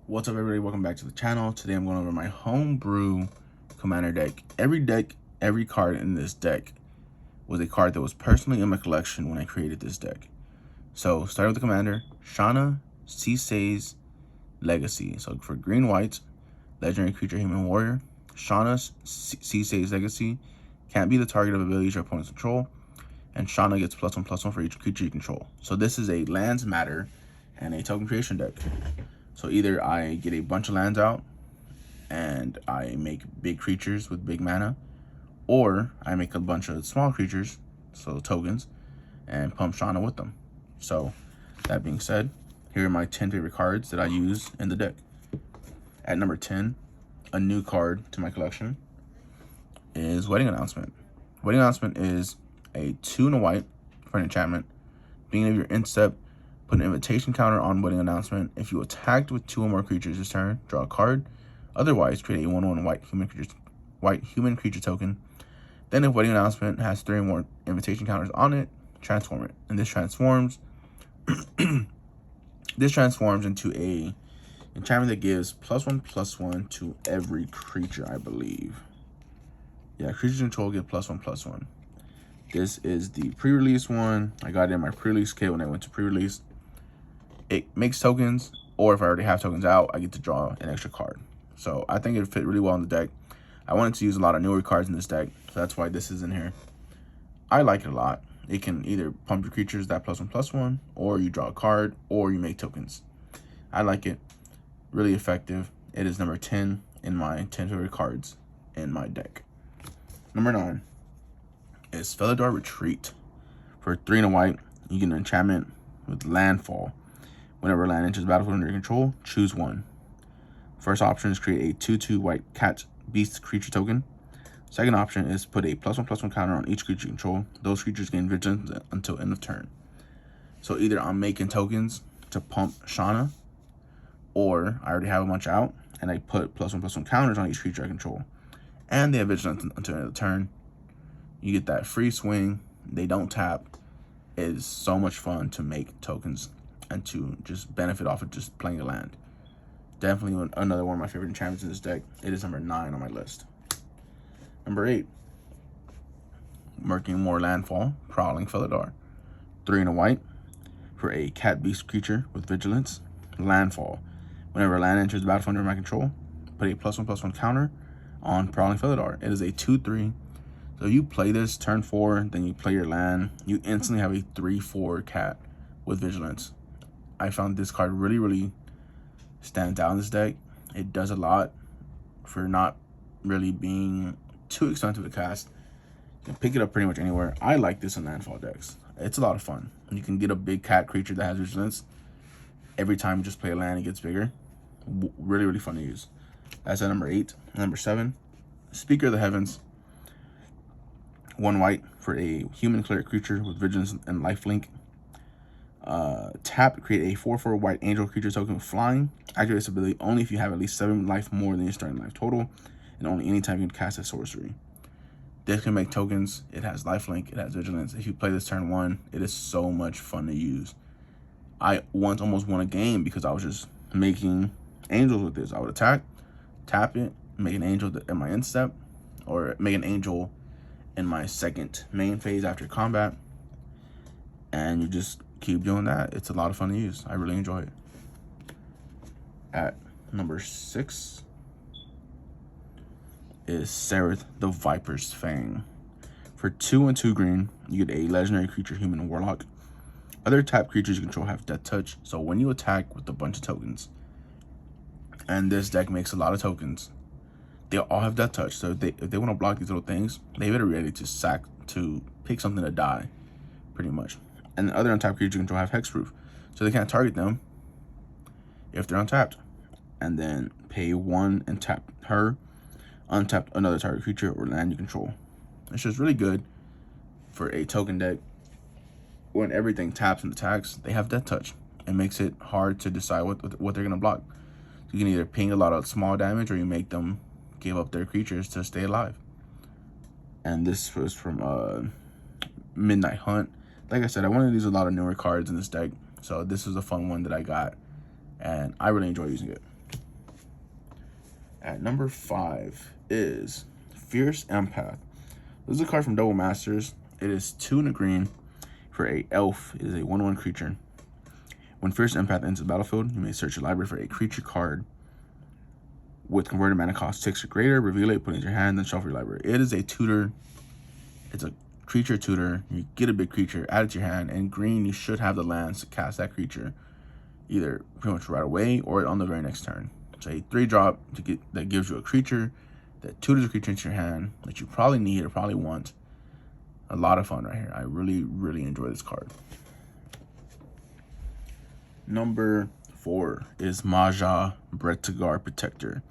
What's up, everybody? Welcome back to the channel. Today I'm going over my homebrew commander deck. Every card in this deck was a card that was personally in my collection when I created this deck. So starting with the commander, Shanna, Sisay's Legacy. So for green white, legendary creature, human warrior. Shanna's Sisay's Legacy can't be the target of abilities your opponents control, and Shanna gets +1/+1 for each creature you control. So this is a lands matter and a token creation deck. So either I get a bunch of lands out and I make big creatures with big mana, or I make a bunch of small creatures, so tokens, and pump Shanna with them. So that being said, here are my 10 favorite cards that I use in the deck. At number 10, a new card to my collection is Wedding Announcement. Wedding Announcement is a 2 and a white for an enchantment. Beginning of your end step, put an invitation counter on Wedding Announcement. If you attacked with 2 or more creatures this turn, draw a card. Otherwise, create a 1/1 white human creature token. Then if Wedding Announcement has 3 or more invitation counters on it, transform it. And this transforms into a enchantment that gives +1/+1 to every creature, I believe. Yeah, creatures control get +1/+1. This is the pre-release one. I got it in my pre-release kit when I went to pre-release. It makes tokens, or if I already have tokens out, I get to draw an extra card. So I think it fit really well in the deck. I wanted to use a lot of newer cards in this deck, so that's why this is in here. I like it a lot. It can either pump your creatures that +1/+1, or you draw a card, or you make tokens. I like it. Really effective. It is number 10 in my 10 favorite cards in my deck. Number 9 is Felidar Retreat. For 3 and a white, you get an enchantment with landfall. Whenever a land enters the battlefield under your control, choose one. First option is create a 2/2 white cat beast creature token. Second option is put a +1/+1 counter on each creature you control. Those creatures gain vigilance until end of turn. So either I'm making tokens to pump Shanna, or I already have a bunch out and I put +1/+1 counters on each creature I control, and they have vigilance until end of the turn. You get that free swing. They don't tap. It is so much fun to make tokens and to just benefit off of just playing a land. Definitely another one of my favorite enchantments in this deck. It is number 9 on my list. Number 8, Murking Moor Landfall, Prowling Felidar. 3 and a white for a cat beast creature with vigilance. Landfall. Whenever a land enters the battlefield under my control, put a +1/+1 counter on Prowling Felidar. It is a 2/3. So you play this turn 4, then you play your land, you instantly have a 3/4 cat with vigilance. I found this card really stands out in this deck. It does a lot for not really being too expensive to cast. You can pick it up pretty much anywhere. I like this in landfall decks. It's a lot of fun. You can get a big cat creature that has vigilance. Every time you just play a land, it gets bigger. Really fun to use. That's at number 8. Number 7, Speaker of the Heavens. 1 white for a human cleric creature with vigilance and lifelink. Tap, create a 4/4 white angel creature token with flying. Activate this ability only if you have at least 7 life more than your starting life total, and only anytime you can cast a sorcery. This can make tokens. It has lifelink. It has vigilance. If you play this turn 1, it is so much fun to use. I once almost won a game because I was just making angels with this. I would attack, tap it, make an angel in my end step, or make an angel in my second main phase after combat, and you just keep doing that. It's a lot of fun to use. I really enjoy it. At number 6 is Sereth the Viper's Fang. For 2 and 2 green, you get a legendary creature, human warlock. Other tap creatures you control have death touch, so when you attack with a bunch of tokens, and this deck makes a lot of tokens, they all have death touch. So if they want to block these little things, they better be ready to pick something to die, pretty much. And the other untapped creatures you control have hexproof, so they can't target them if they're untapped. And then pay 1 and tap her, untap another target creature or land you control. It's just really good for a token deck. When everything taps and attacks, they have death touch. It makes it hard to decide what they're gonna block. So you can either ping a lot of small damage, or you make them give up their creatures to stay alive. And this was from Midnight Hunt. Like I said, I wanted to use a lot of newer cards in this deck, so this is a fun one that I got, and I really enjoy using it. At number 5 is Fierce Empath. This is a card from Double Masters. It is 2 and a green for a elf. It is a 1/1 creature. When Fierce Empath enters the battlefield, you may search your library for a creature card with converted mana cost 6 or greater, reveal it, put it in your hand, then shuffle your library. It is a tutor. It's a creature tutor. You get a big creature, add it to your hand, and green, you should have the lands to cast that creature either pretty much right away or on the very next turn. So a 3-drop that gives you a creature that tutors a creature into your hand that you probably need or probably want. A lot of fun right here. I really, really enjoy this card. Number 4 is Maja Bretagar Protector.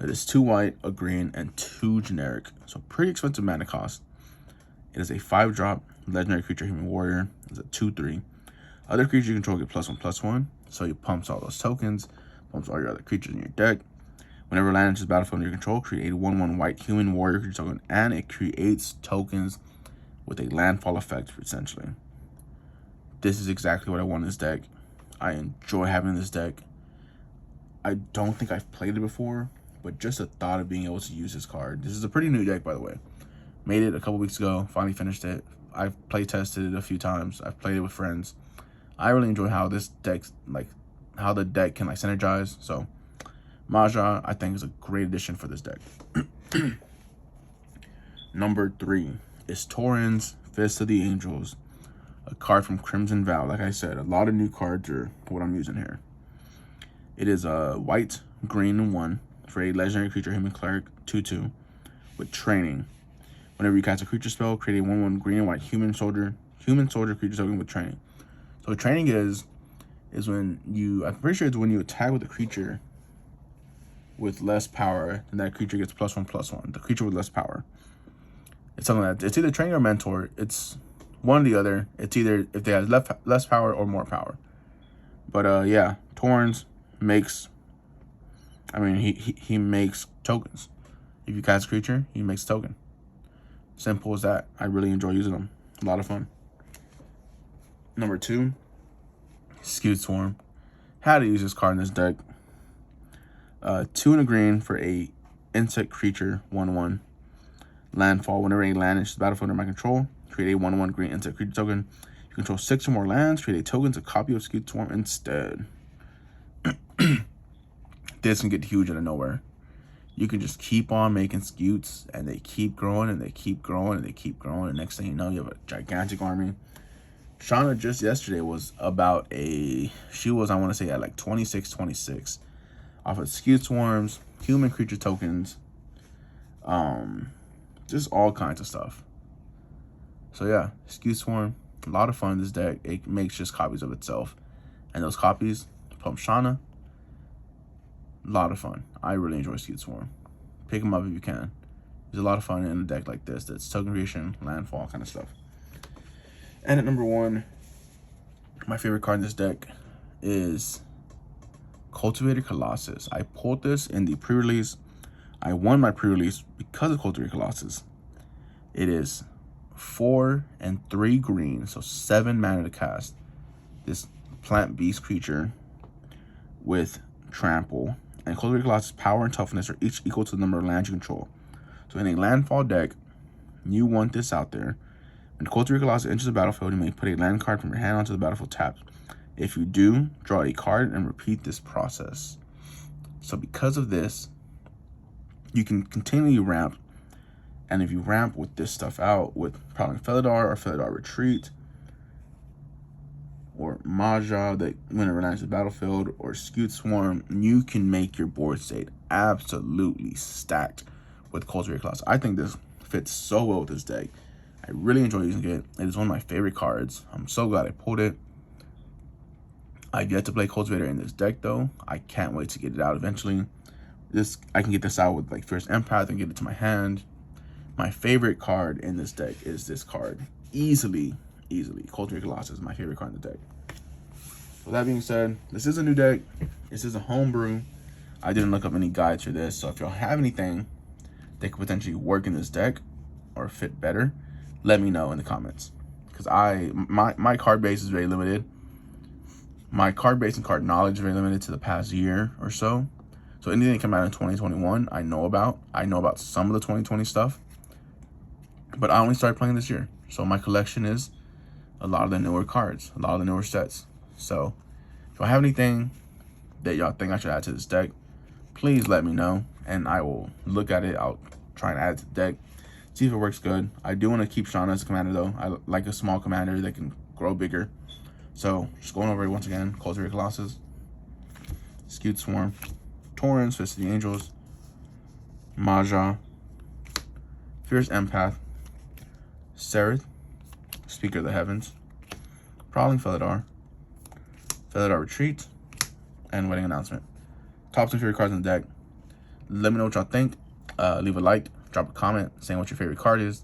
It is 2 white, a green, and 2 generic. So pretty expensive mana cost. It is a 5-drop legendary creature human warrior. It's a 2/3. Other creatures you control get +1/+1. So you pumps all those tokens, pumps all your other creatures in your deck. Whenever land enters the battlefield under your control, create a 1/1 white human warrior creature token, and it creates tokens with a landfall effect, essentially. This is exactly what I want in this deck. I enjoy having this deck. I don't think I've played it before, but just the thought of being able to use this card. This is a pretty new deck, by the way. Made it a couple weeks ago, finally finished it. I've play tested it a few times. I've played it with friends. I really enjoy how this deck, how the deck can synergize. So Maja, I think, is a great addition for this deck. Number 3 is Tauren's Fist of the Angels, a card from Crimson Vow. Like I said, a lot of new cards are what I'm using here. It is a white, green, and 1 for a legendary creature human cleric 2/2 with training. Whenever you cast a creature spell, create a 1/1 green and white human soldier creature token with training. So training is when you, I'm pretty sure it's when you attack with a creature with less power, and that creature gets +1/+1. The creature with less power. It's something like that. It's either training or mentor. It's one or the other. It's either if they have less power or more power. But yeah, Torrens makes, he makes tokens. If you cast a creature, he makes a token. Simple as that. I really enjoy using them. A lot of fun. Number 2, Skewed Swarm. How to use this card in this deck. 2 and a green for a insect creature 1/1. Landfall. Whenever a land enters the battlefield under my control, create a 1/1 green insect creature token. You control 6 or more lands, create a token to copy of Skewed Swarm instead. This can get huge out of nowhere. You can just keep on making Skewts, and they keep growing, and they keep growing, and they keep growing, and next thing you know, you have a gigantic army. Shanna just yesterday was about she was, I want to say, at 26 off of Skewed Swarms, human creature tokens, just all kinds of stuff. So yeah, Skewed Swarm, a lot of fun in this deck. It makes just copies of itself, and those copies pump Shanna. A lot of fun. I really enjoy Skewed Swarm. Pick them up if you can. There's a lot of fun in a deck like this. That's token creation, landfall kind of stuff. And at number 1, my favorite card in this deck is Cultivated Colossus. I pulled this in the pre-release. I won my pre-release because of Cultivated Colossus. It is 4 and 3 green, so 7 mana to cast. This plant beast creature with trample. And Cultivated Colossus' power and toughness are each equal to the number of lands you control. So in a landfall deck, you want this out there. When Cultivated Colossus enters the battlefield, you may put a land card from your hand onto the battlefield tapped. If you do, draw a card and repeat this process. So because of this, you can continually ramp. And if you ramp with this stuff out with Prowling Felidar or Felidar Retreat, or Maja that when it lands the battlefield, or Skewed Swarm, you can make your board state absolutely stacked with Cultivated Colossus. I think this fits so well with this deck. I really enjoy using it. It is one of my favorite cards. I'm so glad I pulled it. I've yet to play Cultivator in this deck though. I can't wait to get it out eventually. I can get this out with Fierce Empath and get it to my hand. My favorite card in this deck is this card. Easily. Cultivated Colossus is my favorite card in the deck. With that being said, this is a new deck. This is a homebrew. I didn't look up any guides for this, so if y'all have anything that could potentially work in this deck or fit better, let me know in the comments. Because my card base is very limited. My card base and card knowledge is very limited to the past year or so. So anything that came out in 2021, I know about. I know about some of the 2020 stuff, but I only started playing this year. So my collection is a lot of the newer cards, a lot of the newer sets. So if I have anything that y'all think I should add to this deck, please let me know, and I will look at it. I'll try and add it to the deck, see if it works good. I do want to keep Shanna as a commander, though. I like a small commander that can grow bigger. So just going over it once again: Cultivated Colossus, Skewed Swarm, Torrens, Fist of the Angels, Maja, Fierce Empath, Sereth, Speaker of the Heavens, Prowling Felidar, Felidar Retreat, and Wedding Announcement. Top 10 favorite cards in the deck. Let me know what y'all think. Leave a like, drop a comment saying what your favorite card is,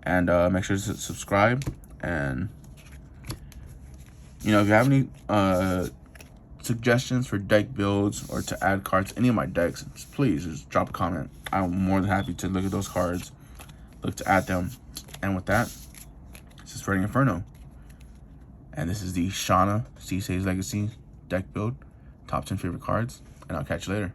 and make sure to subscribe. And you know, if you have any suggestions for deck builds or to add cards to any of my decks, please just drop a comment. I'm more than happy to look at those cards, look to add them. And with that, this is Freddy Inferno, and this is the Shanna Sisay's Legacy deck build, top 10 favorite cards, and I'll catch you later.